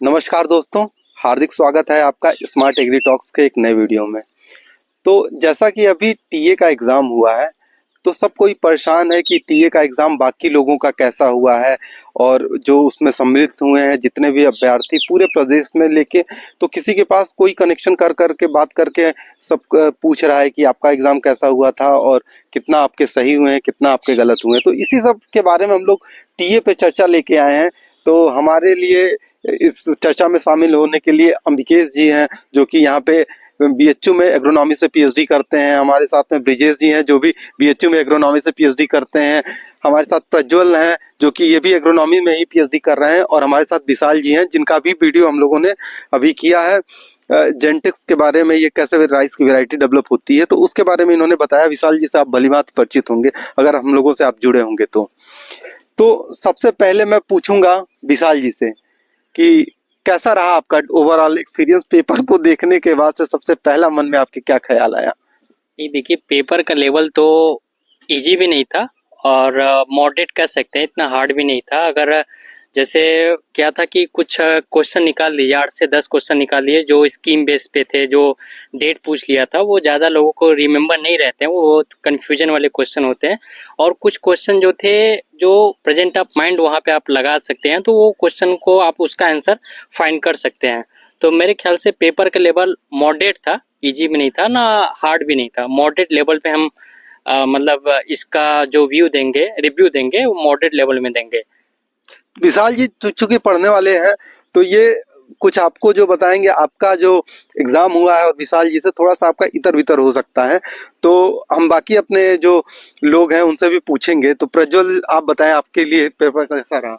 नमस्कार दोस्तों, हार्दिक स्वागत है आपका स्मार्ट एग्री टॉक्स के एक नए वीडियो में। तो जैसा कि अभी टीए का एग्ज़ाम हुआ है, तो सब कोई परेशान है कि टीए का एग्ज़ाम बाकी लोगों का कैसा हुआ है और जो उसमें सम्मिलित हुए हैं जितने भी अभ्यर्थी पूरे प्रदेश में लेके, तो किसी के पास कोई कनेक्शन कर के बात करके सब पूछ रहा है कि आपका एग्ज़ाम कैसा हुआ था और कितना आपके सही हुए हैं, कितना आपके गलत हुए हैं। तो इसी सब के बारे में हम लोग टीए पे चर्चा लेके आए हैं। तो हमारे लिए इस चर्चा में शामिल होने के लिए अम्बिकेश जी हैं, जो कि यहाँ पे बीएचयू में एग्रोनॉमी से पीएचडी करते हैं। हमारे साथ में ब्रिजेश जी हैं, जो भी बीएचयू में एग्रोनॉमी से पीएचडी करते हैं। हमारे साथ प्रज्वल हैं, जो कि ये भी एग्रोनॉमी में ही पीएचडी कर रहे हैं। और हमारे साथ विशाल जी हैं, जिनका भी वीडियो हम लोगों ने अभी किया है जेनेटिक्स के बारे में, ये कैसे राइस की वैरायटी डेवलप होती है, तो उसके बारे में इन्होंने बताया। विशाल जी से आप भलीभांति परिचित होंगे अगर हम लोगों से आप जुड़े होंगे तो सबसे पहले मैं पूछूंगा विशाल जी से कि कैसा रहा आपका ओवरऑल एक्सपीरियंस पेपर को देखने के बाद से। सबसे पहला मन में आपके क्या ख्याल आया? ये देखिए, पेपर का लेवल तो इजी भी नहीं था और मॉडरेट कह सकते हैं, इतना हार्ड भी नहीं था। अगर जैसे क्या था कि कुछ क्वेश्चन निकाल दिए, 8 से 10 क्वेश्चन निकाल दिए जो स्कीम बेस पे थे, जो डेट पूछ लिया था, वो ज़्यादा लोगों को रिमेम्बर नहीं रहते हैं, वो कन्फ्यूजन वाले क्वेश्चन होते हैं। और कुछ क्वेश्चन जो थे, जो प्रेजेंट ऑफ माइंड वहाँ पे आप लगा सकते हैं, तो वो क्वेश्चन को आप उसका आंसर फाइंड कर सकते हैं। तो मेरे ख्याल से पेपर का लेवल मॉडरेट था, इजी भी नहीं था ना हार्ड भी नहीं था। मॉडरेट लेवल पे हम मतलब इसका जो रिव्यू देंगे वो मॉडरेट लेवल में देंगे। विशाल जी चूंकि पढ़ने वाले हैं, तो ये कुछ आपको जो बताएंगे, आपका जो एग्जाम हुआ है और विशाल जी से थोड़ा सा आपका इतर बितर हो सकता है, तो हम बाकी अपने जो लोग हैं उनसे भी पूछेंगे। तो प्रज्वल, आप बताएं आपके लिए पेपर कैसा रहा?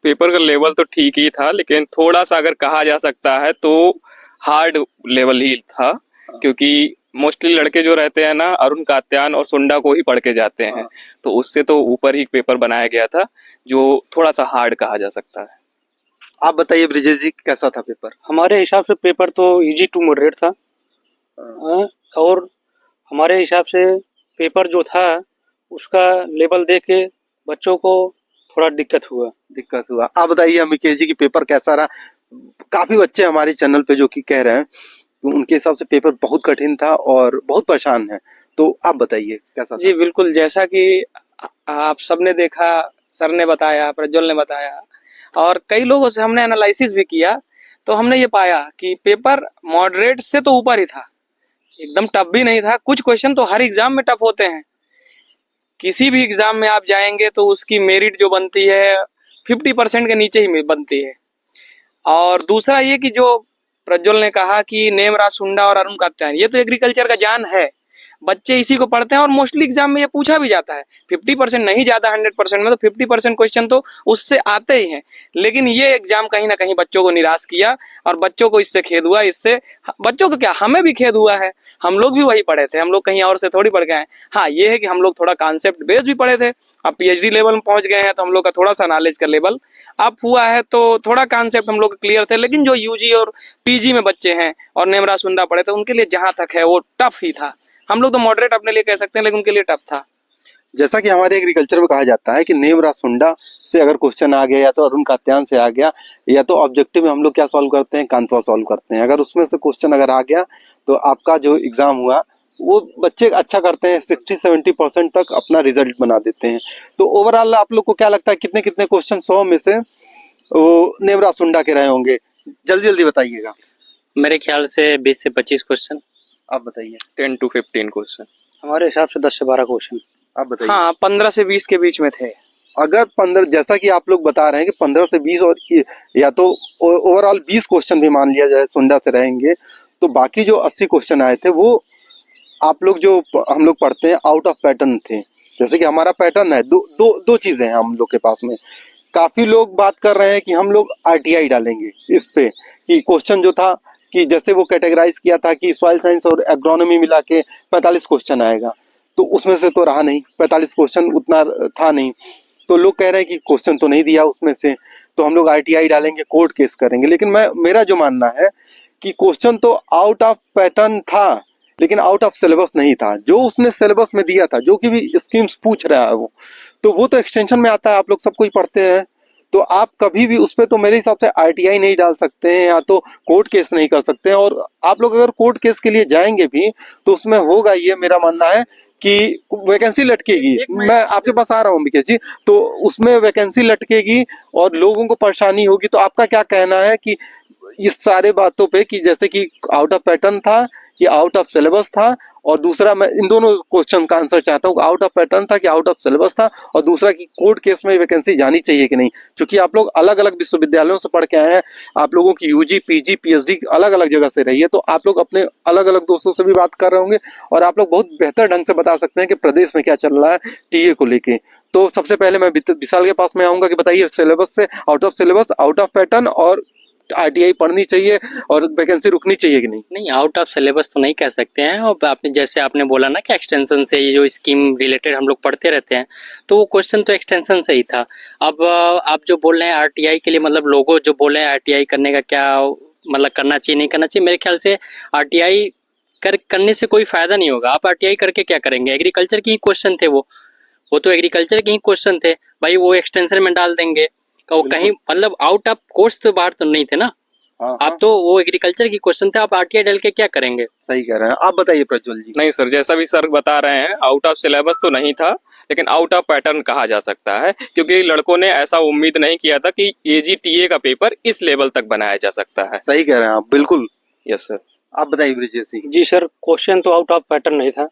पेपर का लेवल तो ठीक ही था, लेकिन थोड़ा सा अगर कहा जा सकता है तो हार्ड लेवल ही था, क्योंकि मोस्टली लड़के जो रहते हैं ना, अरुण कात्यायन और सुंडा को ही पढ़ के जाते हैं, तो उससे तो ऊपर ही पेपर बनाया गया था, जो थोड़ा सा हार्ड कहा जा सकता है। आप बताइए ब्रिजेश जी, कैसा था पेपर? हमारे हिसाब से पेपर तो इजी टू मॉडरेट था। और हमारे हिसाब से पेपर जो था उसका लेवल देख के बच्चों को थोड़ा दिक्कत हुआ। आप बताइए अमिकेश जी की पेपर कैसा रहा? काफी बच्चे हमारे चैनल पे जो कि कह रहे हैं, तो उनके हिसाब से पेपर बहुत कठिन था और बहुत परेशान है। तो आप बताइए कैसा जी था? बिल्कुल, जैसा कि आप सबने देखा, सर ने बताया, प्रज्वल ने बताया और कई लोगों से हमने एनालिसिस भी किया, तो हमने ये पाया कि पेपर मॉडरेट से तो ऊपर ही था, एकदम टफ भी नहीं था। कुछ क्वेश्चन तो हर एग्जाम में टफ होते हैं, किसी भी एग्जाम में आप जाएंगे तो उसकी मेरिट जो बनती है 50% के नीचे ही बनती है। और दूसरा ये कि जो प्रज्वल ने कहा कि नेमराज सुंडा और अरुण कात्यायन, ये तो एग्रीकल्चर का जान है, बच्चे इसी को पढ़ते हैं और मोस्टली एग्जाम में ये पूछा भी जाता है। 50% नहीं जाता 100% में, तो 50% क्वेश्चन तो उससे आते ही हैं। लेकिन ये एग्जाम कहीं ना कहीं बच्चों को निराश किया और बच्चों को इससे खेद हुआ। इससे बच्चों को क्या, हमें भी खेद हुआ है, हम लोग भी वही पढ़े थे, हम लोग कहीं और से थोड़ी पढ़ गए हैं। हाँ, ये है कि हम लोग थोड़ा कॉन्सेप्ट बेस्ड भी पढ़े थे। अब पीएचडी लेवल में पहुंच गए हैं तो हम लोग का थोड़ा सा नॉलेज का लेवल अप हुआ है, तो थोड़ा कॉन्सेप्ट हम लोग क्लियर थे। लेकिन जो यूजी और पीजी में बच्चे हैं और नेमरा सुंडा पढ़े थे, उनके लिए जहां तक है वो टफ ही था। हम लोग तो मॉडरेट अपने लिए कह सकते हैं, लेकिन उनके लिए टफ था। जैसा कि हमारे एग्रीकल्चर में कहा जाता है कि नेमराज सुंडा से अगर क्वेश्चन आ गया, या तो अरुण कात्यायन से आ गया, या तो ऑब्जेक्टिव में हम लोग क्या सॉल्व करते हैं, कांतवा सॉल्व करते हैं। अगर उसमें से क्वेश्चन अगर आ गया, तो आपका जो एग्जाम हुआ वो बच्चे अच्छा करते हैं, 60-70% तक अपना रिजल्ट बना देते हैं। तो ओवरऑल आप लोग को क्या लगता है, कितने कितने क्वेश्चन 100 में से वो नेमराज सुंडा के रहे होंगे? जल्दी जल्दी बताइएगा। मेरे ख्याल से 20 से 25 क्वेश्चन। आप बताइए। 10 to 15 क्वेश्चन। हमारे हिसाब से 10 से 12 क्वेश्चन। आप बताइए। हाँ, 15 से 20 के बीच में थे। अगर 15, जैसा कि आप लोग बता रहे हैं कि 15 से 20, और या तो ओवरऑल 20 क्वेश्चन भी मान लिया जाए सुंडा से रहेंगे, तो बाकी जो 80 क्वेश्चन आए थे वो आप लोग जो हम लोग पढ़ते हैं आउट ऑफ पैटर्न थे। जैसे कि हमारा पैटर्न है, दो चीजें हैं हम लोग के पास में। काफी लोग बात कर रहे हैं कि हम लोग आरटीआई डालेंगे इस पे, कि क्वेश्चन जो था कि जैसे वो कैटेगराइज किया था कि सॉइल साइंस और एग्रोनॉमी मिला के 45 क्वेश्चन आएगा, तो उसमें से तो रहा नहीं, 45 क्वेश्चन उतना था नहीं। तो लोग कह रहे हैं कि क्वेश्चन तो नहीं दिया उसमें से, तो हम लोग आरटीआई डालेंगे, कोर्ट केस करेंगे। लेकिन मेरा जो मानना है कि क्वेश्चन तो आउट ऑफ पैटर्न था, लेकिन आउट ऑफ सिलेबस नहीं था। जो उसने सिलेबस में दिया था, जो कि भी स्कीम्स पूछ रहा है वो तो एक्सटेंशन में आता है, आप लोग सब कोई पढ़ते हैं। तो आप कभी भी उस पे तो मेरे हिसाब से आरटीआई नहीं डाल सकते हैं या तो कोर्ट केस नहीं कर सकते हैं। और आप लोग अगर कोर्ट केस के लिए जाएंगे भी तो उसमें होगा ये, मेरा मानना है कि वैकेंसी लटकेगी। मैं आपके पास आ रहा हूँ विकेश जी, तो उसमें वैकेंसी लटकेगी और लोगों को परेशानी होगी। तो आपका क्या कहना है कि इस सारे बातों पे, कि जैसे कि आउट ऑफ पैटर्न था कि आउट ऑफ सिलेबस था, और दूसरा मैं इन दोनों क्वेश्चन का आंसर चाहता हूँ, आउट ऑफ पैटर्न था कि आउट ऑफ सिलेबस था, और दूसरा कि कोर्ट केस में वैकेंसी जानी चाहिए कि नहीं। क्योंकि आप लोग अलग अलग विश्वविद्यालयों से पढ़ के आए हैं, आप लोगों की यूजी पीजी पीएचडी अलग अलग जगह से रही है, तो आप लोग अपने अलग अलग दोस्तों से भी बात कर रहे होंगे और आप लोग बहुत बेहतर ढंग से बता सकते हैं कि प्रदेश में क्या चल रहा है टीए को लेके। तो सबसे पहले मैं विशाल के पास में आऊंगा कि बताइए सिलेबस से, out of syllabus, out of pattern और आरटीआई पढ़नी चाहिए और वैकेंसी रुकनी चाहिए कि नहीं? नहीं, आउट ऑफ सिलेबस तो नहीं कह सकते हैं। और आपने जैसे आपने बोला ना कि एक्सटेंशन से ये जो स्कीम रिलेटेड हम लोग पढ़ते रहते हैं, तो वो क्वेश्चन तो एक्सटेंशन से ही था। अब आप जो बोल रहे हैं आरटीआई के लिए, मतलब लोगों जो बोल रहे हैं आरटीआई करने का क्या मतलब करना चाहिए नहीं करना चाहिए, मेरे ख्याल से आरटीआई करने से कोई फायदा नहीं होगा। आप आरटीआई करके क्या करेंगे? एग्रीकल्चर के ही क्वेश्चन थे वो तो एग्रीकल्चर के ही क्वेश्चन थे भाई, वो एक्सटेंशन में डाल देंगे। वो कहीं मतलब आउट ऑफ कोर्स तो बाहर तो नहीं थे ना। आप तो वो एग्रीकल्चर की क्वेश्चन थे, आप आरटीआई डाल के क्या करेंगे? सही कह रहे हैं आप, बताइए प्रज्वल जी। नहीं सर, जैसा भी सर बता रहे हैं, आउट ऑफ सिलेबस तो नहीं था, लेकिन आउट ऑफ पैटर्न कहा जा सकता है, क्योंकि लड़कों ने ऐसा उम्मीद नहीं किया था कि एजीटीए का पेपर इस लेवल तक बनाया जा सकता है। सही कह रहे हैं आप, बिल्कुल। Yes sir. आप बताइए ब्रिजेश जी। जी सर, क्वेश्चन तो आउट ऑफ पैटर्न नहीं था।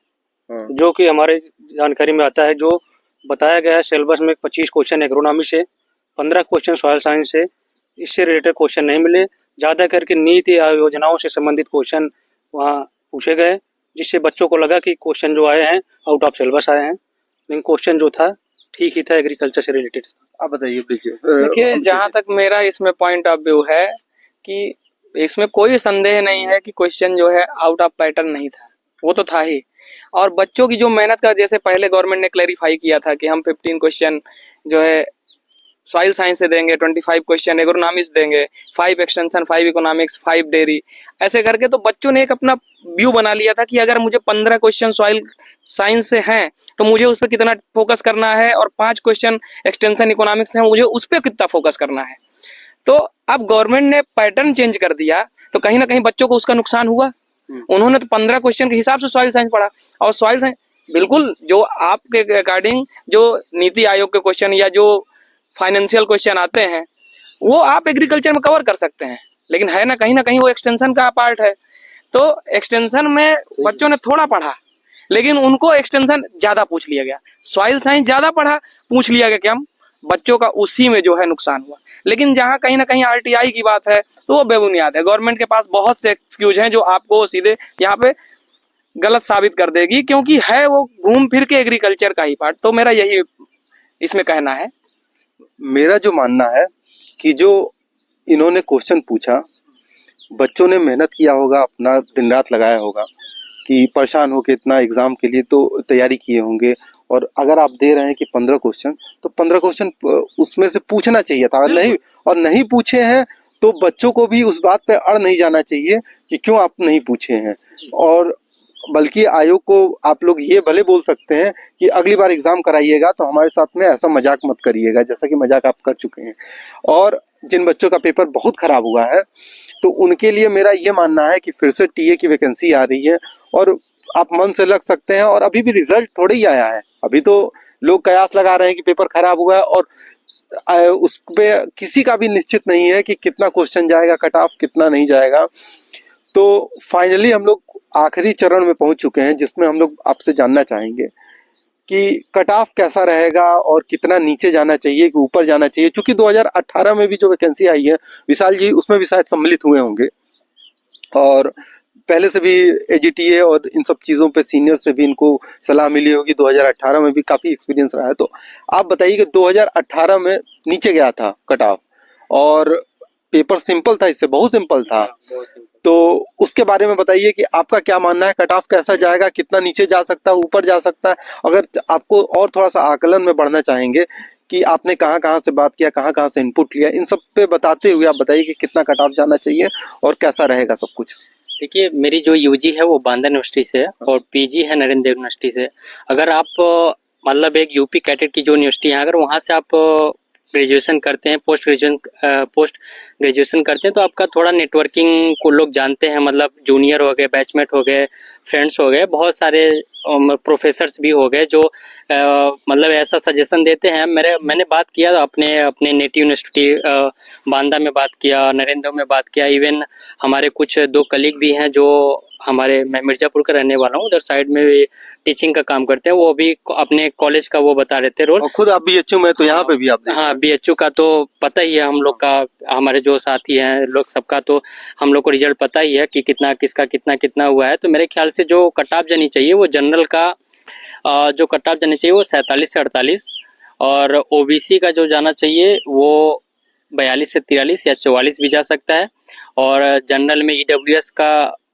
जो कि हमारे जानकारी में आता है, जो बताया गया है सिलेबस में 25 क्वेश्चन एग्रोनॉमी से, 15 क्वेश्चन सॉइल साइंस से, इससे रिलेटेड क्वेश्चन नहीं मिले। ज़्यादा करके नीति योजनाओं से संबंधित क्वेश्चन वहाँ पूछे गए, जिससे बच्चों को लगा कि क्वेश्चन जो आए हैं आउट ऑफ सिलेबस आए हैं, लेकिन क्वेश्चन जो था ठीक ही था, एग्रीकल्चर से रिलेटेड। आप बताइए ब्रिजेश। देखिए, जहाँ तक मेरा इसमें पॉइंट ऑफ व्यू है कि इसमें कोई संदेह नहीं है कि क्वेश्चन जो है आउट ऑफ पैटर्न नहीं था, वो तो था ही। और बच्चों की जो मेहनत का, जैसे पहले गवर्नमेंट ने क्लैरिफाई किया था कि हम 15 क्वेश्चन जो है सॉइल साइंस से देंगे, 25 क्वेश्चन एग्रोनॉमिक्स देंगे, 5 एक्सटेंशन, 5 इकोनॉमिक्स, 5 डेयरी, ऐसे करके तो बच्चों ने एक अपना व्यू बना लिया था कि अगर मुझे 15 क्वेश्चन सॉइल साइंस से हैं तो मुझे उस पर कितना फोकस करना है, और 5 क्वेश्चन एक्सटेंशन इकोनॉमिक्स हैं, मुझे उस पर कितना फोकस करना है। तो अब गवर्नमेंट ने पैटर्न चेंज कर दिया, तो कहीं ना कहीं बच्चों को उसका नुकसान हुआ। उन्होंने तो 15 क्वेश्चन के हिसाब से सॉइल साइंस पढ़ा, और सॉइल साइंस बिल्कुल जो आपके अकॉर्डिंग जो नीति आयोग के क्वेश्चन या जो फाइनेंशियल क्वेश्चन आते हैं वो आप एग्रीकल्चर में कवर कर सकते हैं, लेकिन है ना कहीं वो एक्सटेंशन का पार्ट है। तो एक्सटेंशन में बच्चों ने थोड़ा पढ़ा, लेकिन उनको एक्सटेंशन ज्यादा पूछ लिया गया, सॉइल साइंस ज्यादा पढ़ा, पूछ लिया गया कि हम बच्चों का उसी में जो है नुकसान हुआ। लेकिन जहाँ कहीं ना कहीं आरटीआई की बात है तो वो बेबुनियाद है। गवर्नमेंट के पास बहुत से एक्सक्यूज हैं जो आपको सीधे यहाँ पे गलत साबित कर देगी, क्योंकि है वो घूम फिर के एग्रीकल्चर का ही पार्ट। तो मेरा यही इसमें कहना है। मेरा जो मानना है कि जो इन्होंने क्वेश्चन पूछा, बच्चों ने मेहनत किया होगा, अपना दिन रात लगाया होगा कि परेशान होकर इतना एग्जाम के लिए तो तैयारी किए होंगे। और अगर आप दे रहे हैं कि 15 क्वेश्चन, तो 15 क्वेश्चन उसमें से पूछना चाहिए था। और नहीं पूछे हैं तो बच्चों को भी उस बात पे अड़ नहीं जाना चाहिए कि क्यों आप नहीं पूछे हैं। और बल्कि आयोग को आप लोग ये भले बोल सकते हैं कि अगली बार एग्जाम कराइएगा तो हमारे साथ में ऐसा मजाक मत करिएगा, जैसा कि मजाक आप कर चुके हैं। और जिन बच्चों का पेपर बहुत खराब हुआ है तो उनके लिए मेरा ये मानना है कि फिर से टीए की वैकेंसी आ रही है, और आप मन से लग सकते हैं। और अभी भी रिजल्ट थोड़े ही आया है, अभी तो लोग कयास लगा रहे हैं कि पेपर खराब हुआ है, और उस पे किसी का भी निश्चित नहीं है कि कितना क्वेश्चन जाएगा कट ऑफ, कितना नहीं जाएगा। तो फाइनली हम लोग आखिरी चरण में पहुंच चुके हैं, जिसमें हम लोग आपसे जानना चाहेंगे कि कट ऑफ कैसा रहेगा और कितना नीचे जाना चाहिए कि ऊपर जाना चाहिए। क्योंकि 2018 में भी जो वैकेंसी आई है विशाल जी, उसमें भी शायद सम्मिलित हुए होंगे, और पहले से भी एजीटीए और इन सब चीज़ों पे सीनियर से भी इनको सलाह मिली होगी। 2018 में भी काफ़ी एक्सपीरियंस रहा है। तो आप बताइए कि 2018 में नीचे गया था कट ऑफ, और पेपर सिंपल था, इससे बहुत सिंपल था। तो उसके बारे में बताइए कि आपका क्या मानना है, कट ऑफ कैसा जाएगा, कितना नीचे जा सकता है, ऊपर जा सकता है। अगर आपको और थोड़ा सा आकलन में बढ़ना चाहेंगे कि आपने कहाँ कहाँ से बात किया, कहाँ कहाँ से इनपुट लिया, इन सब पे बताते हुए आप बताइए कि कितना कट ऑफ जाना चाहिए और कैसा रहेगा सब कुछ। देखिए, मेरी जो यूजी है वो बांदा यूनिवर्सिटी से है और पीजी है नरेंद्र देव यूनिवर्सिटी से। अगर आप मतलब एक यूपी कैडेट की जो यूनिवर्सिटी है, अगर वहाँ से आप ग्रेजुएशन करते हैं, पोस्ट ग्रेजुएशन करते हैं, तो आपका थोड़ा नेटवर्किंग को लोग जानते हैं, मतलब जूनियर हो गए, बैचमेट हो गए, फ्रेंड्स हो गए, बहुत सारे प्रोफेसर्स भी हो गए जो मतलब ऐसा सजेशन देते हैं। मैंने बात किया अपने अपने नेटिव यूनिवर्सिटी बांदा में बात किया, नरेंद्र में बात किया, इवन हमारे कुछ 2 कलीग भी हैं जो मैं मिर्ज़ापुर का रहने वाला हूँ, उधर साइड में भी टीचिंग का काम करते हैं, वो भी अपने कॉलेज का वो बता रहे थे रोल। और खुद आप बीएचयू में, तो यहाँ पे भी आप हाँ, बीएचयू का तो पता ही है हम लोग का, हमारे जो साथी हैं लोग सबका, तो हम लोग को रिजल्ट पता ही है कि किसका कितना हुआ है। तो मेरे ख्याल से जो कट ऑफ जानी चाहिए वो जनरल का जो कट ऑफ जानी चाहिए वो 47 से 48, और ओबीसी का जो जाना चाहिए वो 42 से 43 या 44 भी जा सकता है, और जनरल में ईडब्ल्यूएस का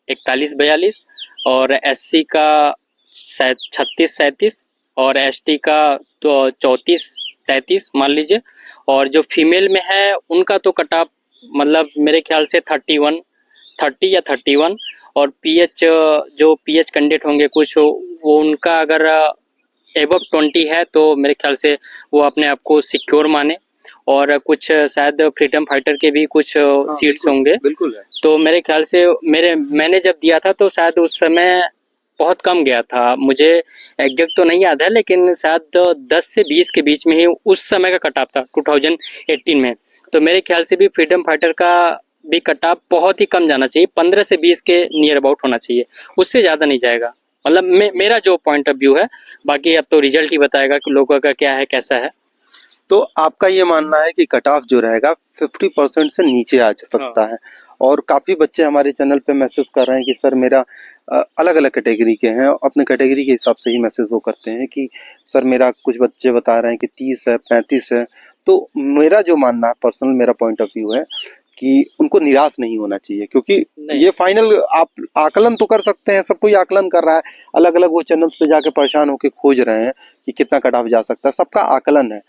41-42, और एससी का 36-37, और एसटी का तो 34-33 मान लीजिए, और जो फीमेल में है उनका तो कट ऑफ मतलब मेरे ख्याल से 30 या 31, और जो पीएच कैंडिडेट होंगे कुछ, वो उनका अगर एबव 20 है तो मेरे ख्याल से वो अपने आप को सिक्योर माने, और कुछ शायद फ्रीडम फाइटर के भी कुछ सीट्स होंगे। बिल्कुल है। तो मेरे ख्याल से मैंने जब दिया था तो शायद उस समय बहुत कम गया था, मुझे एग्जैक्ट तो नहीं याद है, लेकिन शायद 10 से 20 के बीच में ही उस समय का कट ऑफ था 2018 में। तो मेरे ख्याल से भी फ्रीडम फाइटर का भी कट ऑफ बहुत ही कम जाना चाहिए, 15 से 20 के नियर अबाउट होना चाहिए, उससे ज़्यादा नहीं जाएगा, मतलब मेरा जो पॉइंट ऑफ व्यू है। बाकी अब तो रिजल्ट ही बताएगा कि लोगों का क्या है कैसा है। तो आपका ये मानना है कि कट ऑफ जो रहेगा 50% से नीचे आ सकता है, और काफ़ी बच्चे हमारे चैनल पे मैसेज कर रहे हैं कि सर मेरा अलग अलग कैटेगरी के हैं, अपने कैटेगरी के हिसाब से ही मैसेज वो करते हैं कि सर मेरा, कुछ बच्चे बता रहे हैं कि 30 है, 35 है। तो मेरा जो मानना है, पर्सनल मेरा पॉइंट ऑफ व्यू है कि उनको निराश नहीं होना चाहिए, क्योंकि ये फाइनल आप आकलन तो कर सकते हैं, सब कोई आकलन कर रहा है, अलग अलग वो चैनल्स पे जाके परेशान होकर खोज रहे हैं कि कितना कट ऑफ जा सकता है, सबका आकलन है।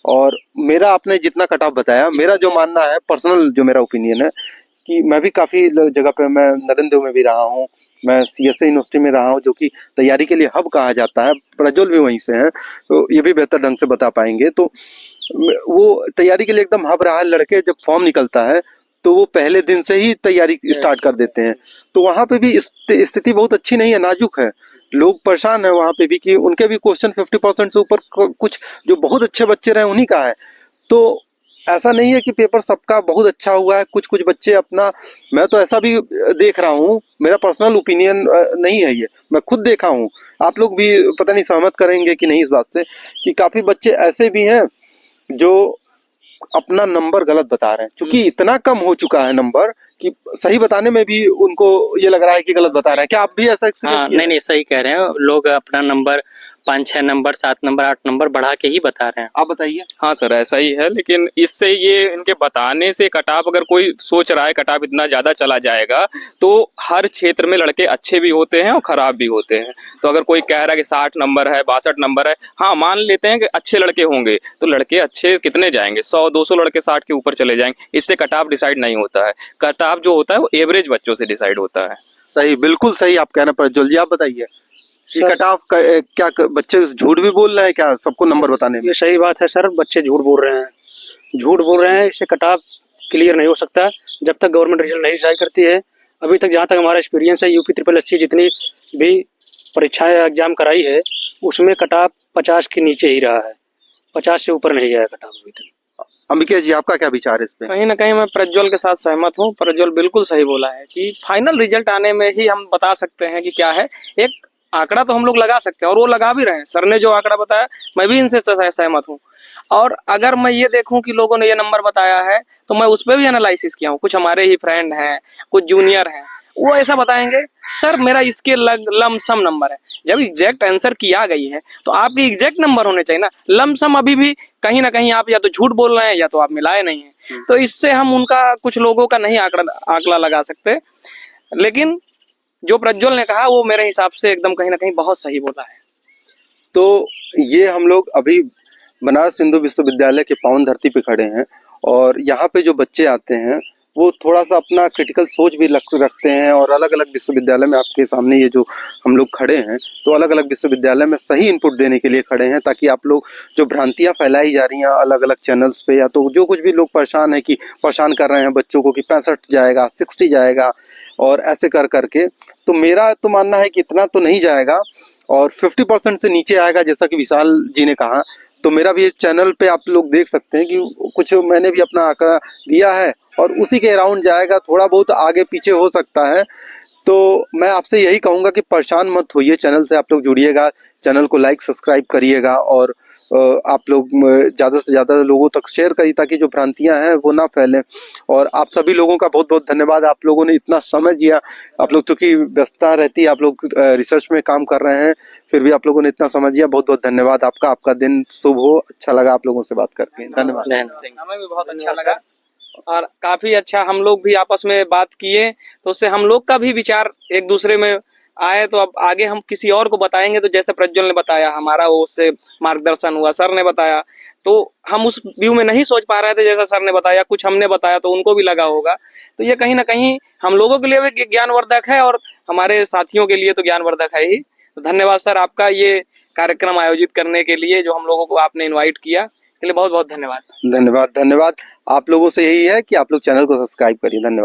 और मेरा, आपने जितना कट ऑफ बताया, मेरा जो मानना है, पर्सनल जो मेरा ओपिनियन है, कि मैं भी काफ़ी जगह पे, मैं नरेंद्र में भी रहा हूँ, मैं सीएसए यूनिवर्सिटी में रहा हूँ जो कि तैयारी के लिए हब कहा जाता है, प्रज्वल भी वहीं से हैं, तो ये भी बेहतर ढंग से बता पाएंगे। तो वो तैयारी के लिए एकदम हब रहा है। लड़के जब फॉर्म निकलता है तो वो पहले दिन से ही तैयारी स्टार्ट कर देते हैं, तो वहाँ पे भी स्थिति बहुत अच्छी नहीं है, नाजुक है, लोग परेशान है वहाँ पे भी कि उनके भी क्वेश्चन 50% से ऊपर कुछ जो बहुत अच्छे बच्चे रहे उन्हीं का है। तो ऐसा नहीं है कि पेपर सबका बहुत अच्छा हुआ है, कुछ कुछ बच्चे अपना, मैं तो ऐसा भी देख रहा हूँ, मेरा पर्सनल ओपिनियन नहीं है ये, मैं खुद देखा हूँ, आप लोग भी पता नहीं सहमत करेंगे कि नहीं इस बात से, कि काफ़ी बच्चे ऐसे भी हैं जो अपना नंबर गलत बता रहे हैं, क्योंकि इतना कम हो चुका है नंबर कि सही बताने में भी उनको ये लग रहा है कि गलत बता रहे हैं। क्या आप भी ऐसा एक्सपीरियंस हाँ, किए हैं? नहीं सही कह रहे हैं, लोग अपना नंबर 5-6 नंबर, 7 नंबर, 8 नंबर बढ़ा के ही बता रहे हैं। आप बताइए। हाँ सर, ऐसा ही है, लेकिन इससे ये इनके बताने से कट ऑफ, अगर कोई सोच रहा है कट ऑफ इतना ज़्यादा चला जाएगा, तो हर क्षेत्र में लड़के अच्छे भी होते हैं और ख़राब भी होते हैं। तो अगर कोई कह रहा है कि 60 नंबर है, 62 नंबर है, हाँ मान लेते हैं कि अच्छे लड़के होंगे, तो लड़के अच्छे कितने जाएंगे, 100-200 लड़के 60 के ऊपर चले जाएंगे, इससे कट ऑफ डिसाइड नहीं होता है। कट ऑफ जो होता है वो एवरेज बच्चों से डिसाइड होता है। सही, बिल्कुल सही आप कह रहे हैं प्रज्वल जी, आप बताइए कि सर- कट ऑफ क्या बच्चे झूठ भी बोल रहे हैं क्या सबको नंबर बताने में? ये सही बात है सर, बच्चे झूठ बोल रहे हैं, इससे कट ऑफ क्लियर नहीं हो सकता जब तक गवर्नमेंट रिजल्ट नहीं डिसाइड करती है। अभी तक जहाँ तक हमारा एक्सपीरियंस है, यूपी SSSC जितनी भी परीक्षाएं एग्जाम कराई है उसमें कट ऑफ 50 के नीचे ही रहा है, 50 से ऊपर नहीं गया कट ऑफ अभी तक। अंबिका जी, आपका क्या विचार है इस पे? कहीं ना कहीं मैं प्रज्वल के साथ सहमत हूँ। प्रज्वल बिल्कुल सही बोला है कि फाइनल रिजल्ट आने में ही हम बता सकते हैं कि क्या है। एक आंकड़ा तो हम लोग लगा सकते हैं और वो लगा भी रहे हैं। सर ने जो आंकड़ा बताया मैं भी इनसे सहमत हूँ। और अगर मैं ये देखूं कि लोगों ने ये नंबर बताया है तो मैं उस पर भी एनालिसिस किया हूँ। कुछ हमारे ही फ्रेंड हैं, कुछ जूनियर हैं, वो ऐसा बताएंगे सर मेरा इसके लमसम नंबर है। जब एग्जैक्ट आंसर की आ गई है तो आपके एग्जैक्ट नंबर होने चाहिए ना। लमसम अभी भी कहीं ना कहीं आप या तो झूठ बोल रहे हैं या तो आप मिलाए नहीं हैं। तो इससे हम उनका, कुछ लोगों का नहीं आंकड़ा लगा सकते। लेकिन जो प्रज्वल ने कहा वो मेरे हिसाब से एकदम कहीं ना कहीं बहुत सही बोला है। तो ये हम लोग अभी बनारस हिंदू विश्वविद्यालय के पावन धरती पे खड़े हैं, और यहाँ पे जो बच्चे आते हैं वो थोड़ा सा अपना क्रिटिकल सोच भी रखते हैं और अलग अलग विश्वविद्यालय में आपके सामने ये जो हम लोग खड़े हैं तो अलग अलग विश्वविद्यालय में सही इनपुट देने के लिए खड़े हैं, ताकि आप लोग जो भ्रांतियां फैलाई जा रही हैं अलग अलग चैनल्स पे, या तो जो कुछ भी लोग परेशान कर रहे हैं बच्चों को कि 65 जाएगा 60 जाएगा और ऐसे कर करके, तो मेरा तो मानना है कि इतना तो नहीं जाएगा और 50% से नीचे आएगा जैसा कि विशाल जी ने कहा। तो मेरा भी चैनल पे आप लोग देख सकते हैं कि कुछ मैंने भी अपना आंकड़ा दिया है और उसी के अराउंड जाएगा, थोड़ा बहुत आगे पीछे हो सकता है। तो मैं आपसे यही कहूँगा कि परेशान मत होइए, चैनल से आप लोग जुड़िएगा, चैनल को लाइक सब्सक्राइब करिएगा और आप लोग ज़्यादा से ज़्यादा लोगों तक शेयर करिए ताकि जो भ्रांतियां हैं वो ना फैलें। और आप सभी लोगों का बहुत बहुत धन्यवाद, आप लोगों ने इतना समय दिया। आप लोग चूँकि व्यस्तता रहती है, आप लोग रिसर्च में काम कर रहे हैं, फिर भी आप लोगों ने इतना समय दिया, बहुत बहुत धन्यवाद आपका। आपका दिन शुभ हो। अच्छा लगा आप लोगों से बात करके, धन्यवाद। हमें भी बहुत अच्छा लगा और काफी अच्छा हम लोग भी आपस में बात किए, तो उससे हम लोग का भी विचार एक दूसरे में आए। तो अब आगे हम किसी और को बताएंगे, तो जैसे प्रज्वल ने बताया, हमारा वो उससे मार्गदर्शन हुआ, सर ने बताया, तो हम उस व्यू में नहीं सोच पा रहे थे जैसा सर ने बताया, कुछ हमने बताया तो उनको भी लगा होगा। तो ये कहीं ना कहीं हम लोगों के लिए भी ज्ञानवर्धक है और हमारे साथियों के लिए तो ज्ञानवर्धक है ही। तो धन्यवाद सर आपका ये कार्यक्रम आयोजित करने के लिए, जो हम लोगों को आपने इन्वाइट किया, इसके लिए बहुत बहुत धन्यवाद। धन्यवाद। आप लोगों से यही है कि आप लोग चैनल को सब्सक्राइब करिए। धन्यवाद।